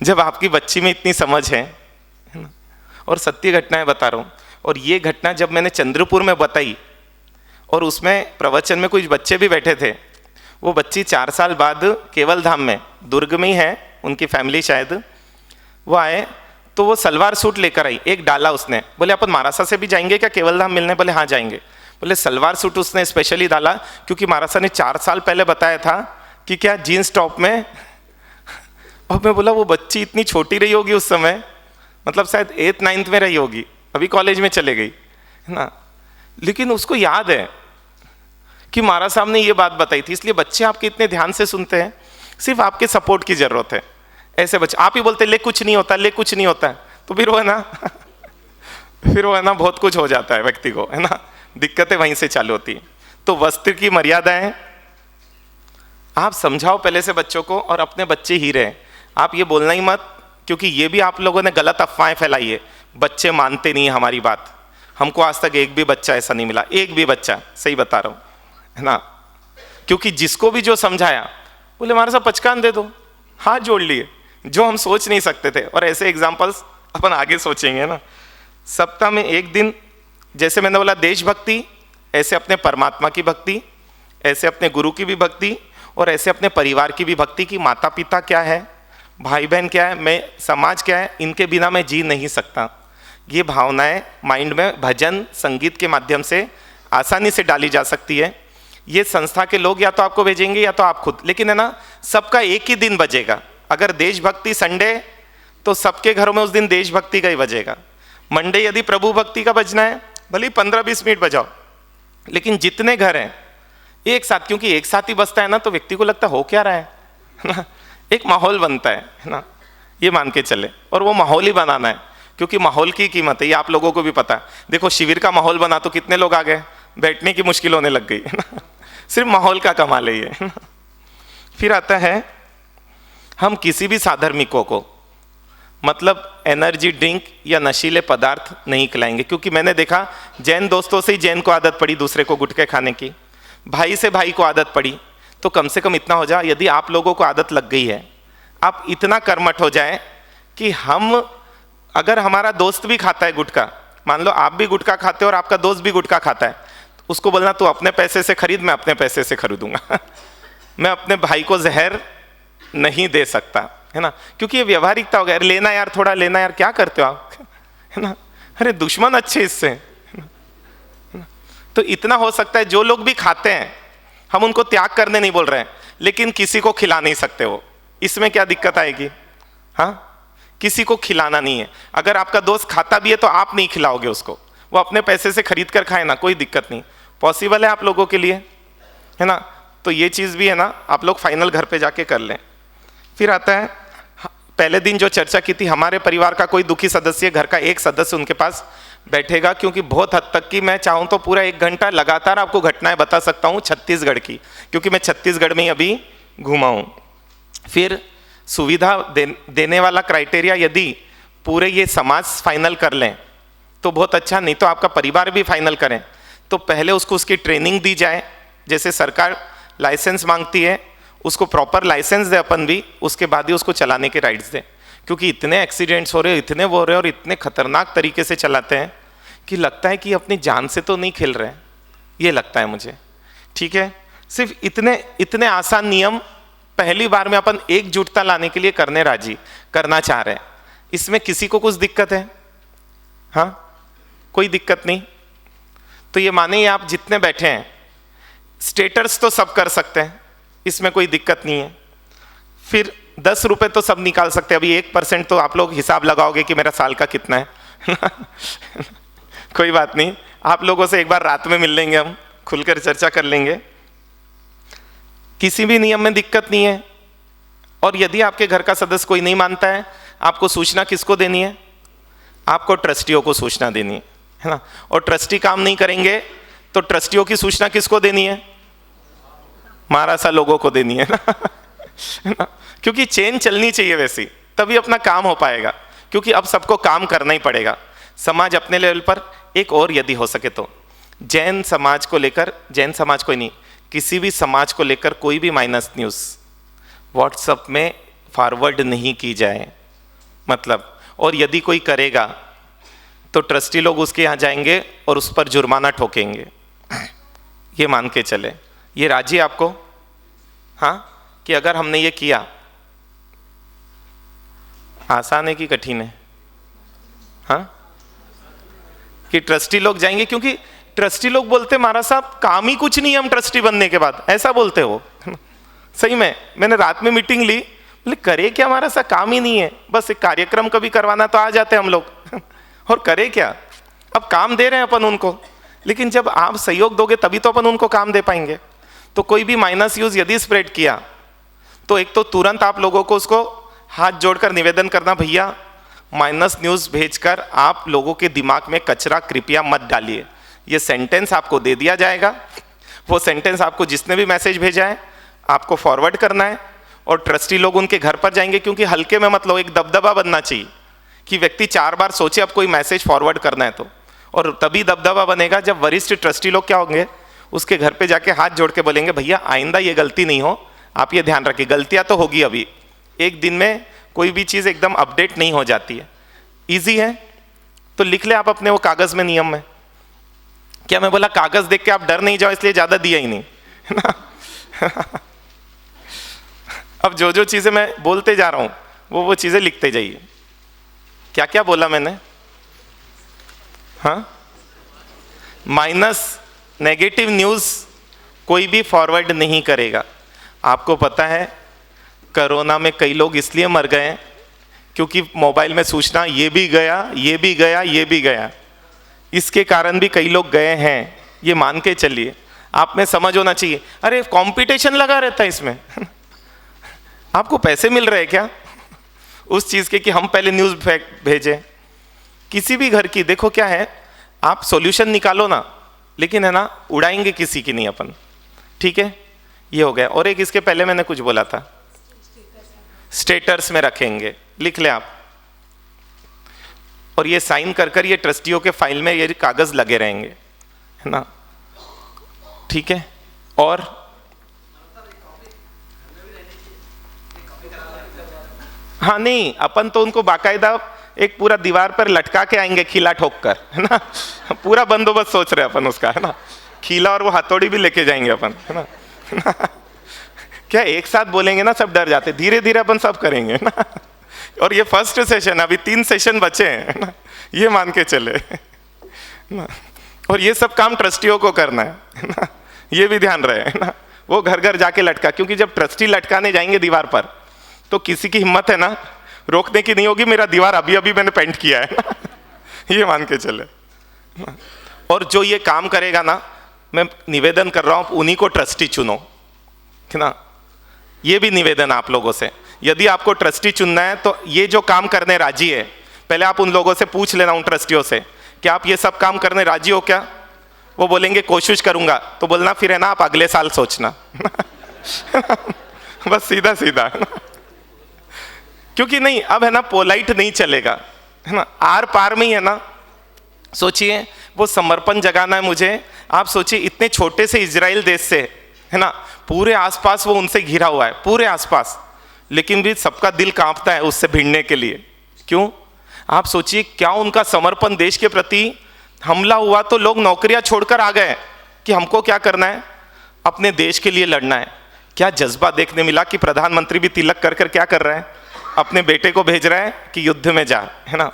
जब आपकी बच्ची में इतनी समझ है ना, और सत्य घटनाएं बता रहा हूँ। और ये घटना जब मैंने चंद्रपुर में बताई और उसमें प्रवचन में कुछ बच्चे भी बैठे थे, वो बच्ची 4 साल बाद केवल धाम में, दुर्ग में ही है उनकी फैमिली शायद, वो आए तो वो सलवार सूट लेकर आई, एक डाला उसने। बोले अपन महाराष्ट्र से भी जाएंगे क्या केवल धाम मिलने? बोले हाँ जाएंगे। बोले सलवार सूट उसने स्पेशली डाला क्योंकि महाराष्ट्र ने 4 साल पहले बताया था कि क्या जीन्स टॉप में। और मैं बोला वो बच्ची इतनी छोटी रही होगी उस समय, मतलब शायद 8th 9th में रही होगी, अभी कॉलेज में चले गई है ना, लेकिन उसको याद है कि महाराज साहब ने ये बात बताई थी। इसलिए बच्चे आपके इतने ध्यान से सुनते हैं, सिर्फ आपके सपोर्ट की जरूरत है। ऐसे बच्चे आप ही बोलते ले कुछ नहीं होता, ले कुछ नहीं होता है, तो फिर वो है ना फिर वो है ना बहुत कुछ हो जाता है व्यक्ति को, है ना, दिक्कतें वहीं से चालू होती है। तो वस्त्र की मर्यादाएं आप समझाओ पहले से बच्चों को, और अपने बच्चे ही रहे। आप ये बोलना ही मत, क्योंकि ये भी आप लोगों ने गलत अफवाहें फैलाई है, बच्चे मानते नहीं हमारी बात। हमको आज तक एक भी बच्चा ऐसा नहीं मिला, एक भी बच्चा, सही बता रहा हूँ, है ना, क्योंकि जिसको भी जो समझाया बोले हमारे साथ पचकान दे दो, हाथ जोड़ लिए, जो हम सोच नहीं सकते थे। और ऐसे एग्जाम्पल्स अपन आगे सोचेंगे ना। सप्ताह में एक दिन, जैसे मैंने बोला देशभक्ति, ऐसे अपने परमात्मा की भक्ति, ऐसे अपने गुरु की भी भक्ति, और ऐसे अपने परिवार की भी भक्ति की माता पिता क्या है, भाई बहन क्या है, मैं समाज क्या है, इनके बिना मैं जी नहीं सकता। ये भावनाएं माइंड में भजन संगीत के माध्यम से आसानी से डाली जा सकती है। ये संस्था के लोग या तो आपको भेजेंगे या तो आप खुद, लेकिन है ना सबका एक ही दिन बजेगा। अगर देशभक्ति संडे, तो सबके घरों में उस दिन देशभक्ति का ही बजेगा। मंडे यदि प्रभु भक्ति का बजना है, भले 15-20 मिनट बजाओ, लेकिन जितने घर हैं एक साथ, क्योंकि एक साथ ही बजता है ना, तो व्यक्ति को लगता हो क्या रहा है ना, एक माहौल बनता है ना, ये मान के चले। और वो माहौल ही बनाना है, क्योंकि माहौल की कीमत है, ये आप लोगों को भी पता है। देखो शिविर का माहौल बना तो कितने लोग आ गए, बैठने की मुश्किल होने लग गई है ना, सिर्फ माहौल का कमाल है ये। फिर आता है हम किसी भी साधर्मिकों को मतलब एनर्जी ड्रिंक या नशीले पदार्थ नहीं खिलाएंगे, क्योंकि मैंने देखा जैन दोस्तों से ही जैन को आदत पड़ी दूसरे को गुटखे खाने की, भाई से भाई को आदत पड़ी। तो कम से कम इतना हो जाए, यदि आप लोगों को आदत लग गई है, आप इतना कर्मठ हो जाए कि हम, अगर हमारा दोस्त भी खाता है गुटखा, मान लो आप भी गुटखा खाते हो और आपका दोस्त भी गुटखा खाता है, तो उसको बोलना तू अपने पैसे से खरीद, मैं अपने पैसे से खरीदूंगा मैं अपने भाई को जहर नहीं दे सकता, है ना, क्योंकि ये व्यवहारिकता हो गया। लेना यार, थोड़ा लेना यार, क्या करते हो आप, है ना, अरे दुश्मन अच्छे इससे, है ना? तो इतना हो सकता है जो लोग भी खाते हैं हम उनको त्याग करने नहीं बोल रहे हैं, लेकिन किसी को खिला नहीं सकते हो, इसमें क्या दिक्कत आएगी? हाँ, किसी को खिलाना नहीं है। अगर आपका दोस्त खाता भी है तो आप नहीं खिलाओगे उसको, वो अपने पैसे से खरीद कर खाए ना, कोई दिक्कत नहीं, पॉसिबल है आप लोगों के लिए, है ना। तो ये चीज़ भी है ना, आप लोग फाइनल घर पे जाके कर लें। फिर आता है पहले दिन जो चर्चा की थी, हमारे परिवार का कोई दुखी सदस्य, घर का एक सदस्य उनके पास बैठेगा, क्योंकि बहुत हद तक की मैं चाहूँ तो पूरा 1 घंटा लगातार आपको घटनाएं बता सकता हूँ छत्तीसगढ़ की, क्योंकि मैं छत्तीसगढ़ में ही अभी घूमा हूँ। फिर सुविधा देने वाला क्राइटेरिया यदि पूरे ये समाज फाइनल कर लें तो बहुत अच्छा, नहीं तो आपका परिवार भी फाइनल करें। तो पहले उसको उसकी ट्रेनिंग दी जाए, जैसे सरकार लाइसेंस मांगती है उसको प्रॉपर लाइसेंस दे अपन भी, उसके बाद ही उसको चलाने के राइट्स दें, क्योंकि इतने एक्सीडेंट्स हो रहे, इतने वो हो रहे और इतने खतरनाक तरीके से चलाते हैं कि लगता है कि अपनी जान से तो नहीं खेल रहे, ये लगता है मुझे। ठीक है, सिर्फ इतने आसान नियम पहली बार में अपन एकजुटता लाने के लिए करना चाह रहे हैं, इसमें किसी को कुछ दिक्कत है? हाँ, कोई दिक्कत नहीं। तो ये माने आप जितने बैठे हैं स्टेटस तो सब कर सकते हैं, इसमें कोई दिक्कत नहीं है। फिर 10 रुपए तो सब निकाल सकते हैं, अभी 1% तो आप लोग हिसाब लगाओगे कि मेरा साल का कितना है कोई बात नहीं, आप लोगों से एक बार रात में मिल लेंगे, हम खुलकर चर्चा कर लेंगे, किसी भी नियम में दिक्कत नहीं है। और यदि आपके घर का सदस्य कोई नहीं मानता है, आपको सूचना किसको देनी है? आपको ट्रस्टियों को सूचना देनी है ना। और ट्रस्टी काम नहीं करेंगे तो ट्रस्टियों की सूचना किसको देनी है? महारासा लोगों को देनी है ना क्योंकि चेन चलनी चाहिए वैसी, तभी अपना काम हो पाएगा, क्योंकि अब सबको काम करना ही पड़ेगा। समाज अपने लेवल पर एक और यदि हो सके तो जैन समाज को लेकर, जैन समाज को ही नहीं, किसी भी समाज को लेकर कोई भी माइनस न्यूज़ व्हाट्सएप में फॉरवर्ड नहीं की जाए, मतलब, और यदि कोई करेगा तो ट्रस्टी लोग उसके यहाँ जाएंगे और उस पर जुर्माना ठोकेंगे। ये मान के चले। ये राजी आपको? हाँ, कि अगर हमने ये किया, आसान है कि कठिन है? हाँ, कि ट्रस्टी लोग जाएंगे, क्योंकि ट्रस्टी लोग बोलते महाराज साहब काम ही कुछ नहीं है हम ट्रस्टी बनने के बाद, ऐसा बोलते हो। सही में मैंने रात में मीटिंग ली, बोले करे क्या हमारा सा काम ही नहीं है, बस एक कार्यक्रम कभी करवाना तो आ जाते हम लोग और करे क्या, अब काम दे रहे हैं अपन उनको, लेकिन जब आप सहयोग दोगे तभी तो अपन उनको काम दे पाएंगे। तो कोई भी माइनस यूज यदि स्प्रेड किया तो एक तो तुरंत आप लोगों को उसको हाथ जोड़कर निवेदन करना, भैया माइनस न्यूज भेजकर आप लोगों के दिमाग में कचरा कृपया मत डालिए। ये सेंटेंस आपको दे दिया जाएगा, वो सेंटेंस आपको जिसने भी मैसेज भेजा है आपको फॉरवर्ड करना है, और ट्रस्टी लोग उनके घर पर जाएंगे, क्योंकि हल्के में मतलब एक दबदबा बनना चाहिए कि व्यक्ति 4 बार सोचे अब कोई मैसेज फॉरवर्ड करना है तो, और तभी दबदबा बनेगा जब वरिष्ठ ट्रस्टी लोग क्या होंगे, उसके घर पे जाके हाथ जोड़ के बोलेंगे भैया आइंदा ये गलती नहीं हो, आप ये ध्यान रखिए, गलतियां तो होगी, अभी एक दिन में कोई भी चीज़ एकदम अपडेट नहीं हो जाती है। ईजी है तो लिख ले आप अपने वो कागज़ में, नियम में। क्या मैं बोला कागज़ देख के आप डर नहीं जाओ इसलिए ज़्यादा दिया ही नहीं, है ना। अब जो जो चीज़ें मैं बोलते जा रहा हूँ वो चीज़ें लिखते जाइए। क्या क्या बोला मैंने? हाँ, माइनस नेगेटिव न्यूज़ कोई भी फॉरवर्ड नहीं करेगा। आपको पता है कोरोना में कई लोग इसलिए मर गए क्योंकि मोबाइल में सूचना ये भी गया, ये भी गया, ये भी गया, इसके कारण भी कई लोग गए हैं, ये मान के चलिए। आप में समझ होना चाहिए, अरे कंपटीशन लगा रहता है इसमें आपको पैसे मिल रहे हैं क्या उस चीज़ के कि हम पहले न्यूज़ भेजें? किसी भी घर की देखो क्या है, आप सॉल्यूशन निकालो ना, लेकिन है ना उड़ाएंगे किसी की नहीं अपन, ठीक है। ये हो गया। और एक इसके पहले मैंने कुछ बोला था, स्टेटस में रखेंगे, लिख ले आप, और ये साइन कर कर ये ट्रस्टियों के फाइल में ये कागज लगे रहेंगे, है ना, ठीक है। और हाँ नहीं, अपन तो उनको बाकायदा एक पूरा दीवार पर लटका के आएंगे खीला ठोक कर, है ना, पूरा बंदोबस्त सोच रहे अपन उसका, है ना, खीला और वो हथौड़ी भी लेके जाएंगे अपन, है ना। क्या एक साथ बोलेंगे ना सब डर जाते, धीरे धीरे अपन सब करेंगे ना। और ये फर्स्ट सेशन, अभी 3 सेशन बचे हैं ना, ये मान के चले ना। और ये सब काम ट्रस्टियों को करना है ना, ये भी ध्यान रहे, है ना। वो घर घर जाके लटका, क्योंकि जब ट्रस्टी लटकाने जाएंगे दीवार पर तो किसी की हिम्मत है ना रोकने की नहीं होगी, मेरा दीवार अभी अभी मैंने पेंट किया है ना, ये मान के चले। और जो ये काम करेगा ना, मैं निवेदन कर रहा हूं उन्हीं को ट्रस्टी चुनो, है ना। ये भी निवेदन आप लोगों से, यदि आपको ट्रस्टी चुनना है तो ये जो काम करने राजी है, पहले आप उन लोगों से पूछ लेना, उन ट्रस्टियों से कि आप ये सब काम करने राजी हो क्या? वो बोलेंगे कोशिश करूंगा, तो बोलना फिर है ना आप अगले साल सोचना बस सीधा सीधा, है ना। क्योंकि नहीं अब है ना पोलाइट नहीं चलेगा, है ना, आर पार में ही है ना। सोचिए वो समर्पण जगाना है मुझे, आप सोचिए इतने छोटे से इजराइल देश से, है ना, पूरे आसपास वो उनसे घिरा हुआ है, पूरे आसपास, लेकिन भी सबका दिल कांपता है उससे भिड़ने के लिए। क्यों? आप सोचिए क्या उनका समर्पण देश के प्रति। हमला हुआ तो लोग नौकरियां छोड़कर आ गए कि हमको क्या करना है, अपने देश के लिए लड़ना है। क्या जज्बा देखने मिला कि प्रधानमंत्री भी तिलक कर कर क्या कर रहे हैं, अपने बेटे को भेज रहे हैं कि युद्ध में जा, है ना।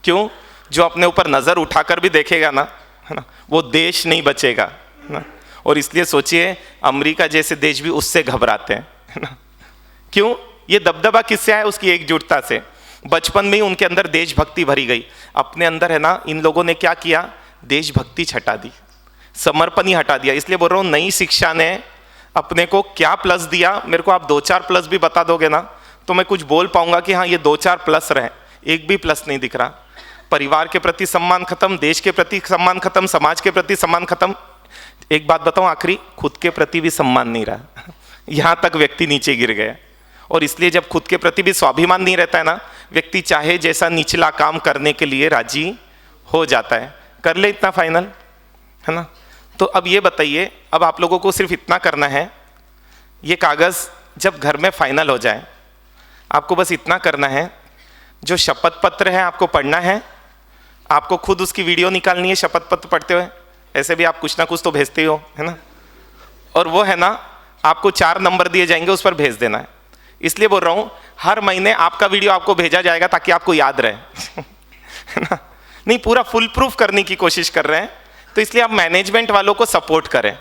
क्यों? जो अपने ऊपर नजर उठाकर भी देखेगा ना, है ना, वो देश नहीं बचेगा, है ना। और इसलिए सोचिए अमेरिका जैसे देश भी उससे घबराते हैं, है ना। क्यों? ये दबदबा किससे आया? उसकी एकजुटता से। बचपन में ही उनके अंदर देशभक्ति भरी गई। अपने अंदर है ना इन लोगों ने क्या किया, देशभक्ति हटा दी, समर्पण ही हटा दिया। इसलिए बोल रहा हूँ नई शिक्षा ने अपने को क्या प्लस दिया, मेरे को आप 2-4 प्लस भी बता दोगे ना तो मैं कुछ बोल पाऊंगा कि हाँ ये 2-4 प्लस रहे। एक भी प्लस नहीं दिख रहा। परिवार के प्रति सम्मान खत्म, देश के प्रति सम्मान खत्म, समाज के प्रति सम्मान खत्म। एक बात बताऊं आखिरी, खुद के प्रति भी सम्मान नहीं रहा। यहां तक व्यक्ति नीचे गिर गया। और इसलिए जब खुद के प्रति भी स्वाभिमान नहीं रहता है ना, व्यक्ति चाहे जैसा निचला काम करने के लिए राजी हो जाता है। कर ले इतना फाइनल, है ना। तो अब ये बताइए, अब आप लोगों को सिर्फ इतना करना है, ये कागज जब घर में फाइनल हो जाए आपको बस इतना करना है, जो शपथ पत्र है आपको पढ़ना है, आपको खुद उसकी वीडियो निकालनी है शपथ पत्र पढ़ते हुए, ऐसे भी आप कुछ ना कुछ तो भेजते ही हो, है ना, और वो है ना आपको 4 नंबर दिए जाएंगे, उस पर भेज देना है। इसलिए बोल रहा हूँ हर महीने आपका वीडियो आपको भेजा जाएगा ताकि आपको याद रहे है ना, नहीं पूरा फुल प्रूफ करने की कोशिश कर रहे हैं, तो इसलिए आप मैनेजमेंट वालों को सपोर्ट करें।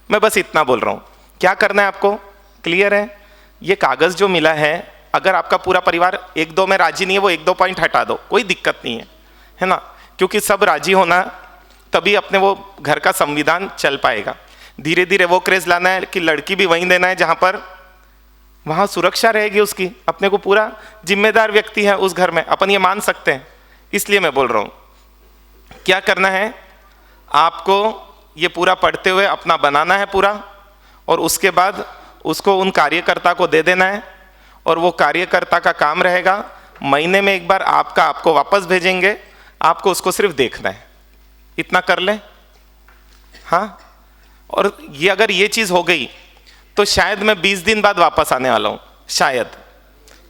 मैं बस इतना बोल रहा हूँ, क्या करना है आपको, क्लियर है। ये कागज़ जो मिला है, अगर आपका पूरा परिवार 1-2 में राजी नहीं है, वो 1-2 पॉइंट हटा दो, कोई दिक्कत नहीं है ना, क्योंकि सब राजी होना तभी अपने वो घर का संविधान चल पाएगा। धीरे धीरे वो क्रेज लाना है कि लड़की भी वहीं देना है जहाँ पर वहाँ सुरक्षा रहेगी उसकी, अपने को पूरा जिम्मेदार व्यक्ति है उस घर में, अपन ये मान सकते हैं। इसलिए मैं बोल रहा हूँ क्या करना है, आपको ये पूरा पढ़ते हुए अपना बनाना है पूरा, और उसके बाद उसको उन कार्यकर्ता को दे देना है, और वो कार्यकर्ता का काम रहेगा महीने में एक बार आपको वापस भेजेंगे, आपको उसको सिर्फ देखना है, इतना कर लें। हाँ, और ये अगर ये चीज़ हो गई तो शायद मैं 20 दिन बाद वापस आने वाला हूँ, शायद,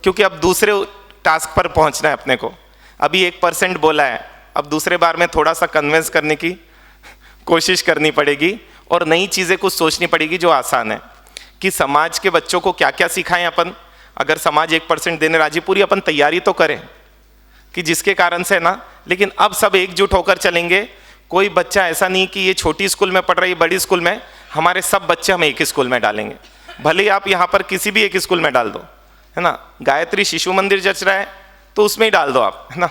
क्योंकि अब दूसरे टास्क पर पहुँचना है अपने को। अभी 1% बोला है, अब दूसरे बार में थोड़ा सा कन्विंस करने की कोशिश करनी पड़ेगी और नई चीज़ें कुछ सोचनी पड़ेगी जो आसान है, कि समाज के बच्चों को क्या क्या सिखाएं अपन। अगर समाज 1% देने राजी, पूरी अपन तैयारी तो करें कि जिसके कारण से ना, लेकिन अब सब एकजुट होकर चलेंगे। कोई बच्चा ऐसा नहीं कि ये छोटी स्कूल में पढ़ रहा है, बड़ी स्कूल में, हमारे सब बच्चे हम एक ही स्कूल में डालेंगे, भले ही आप यहाँ पर किसी भी एक स्कूल में डाल दो, है ना। गायत्री शिशु मंदिर जच रहा है तो उसमें ही डाल दो आप, है ना।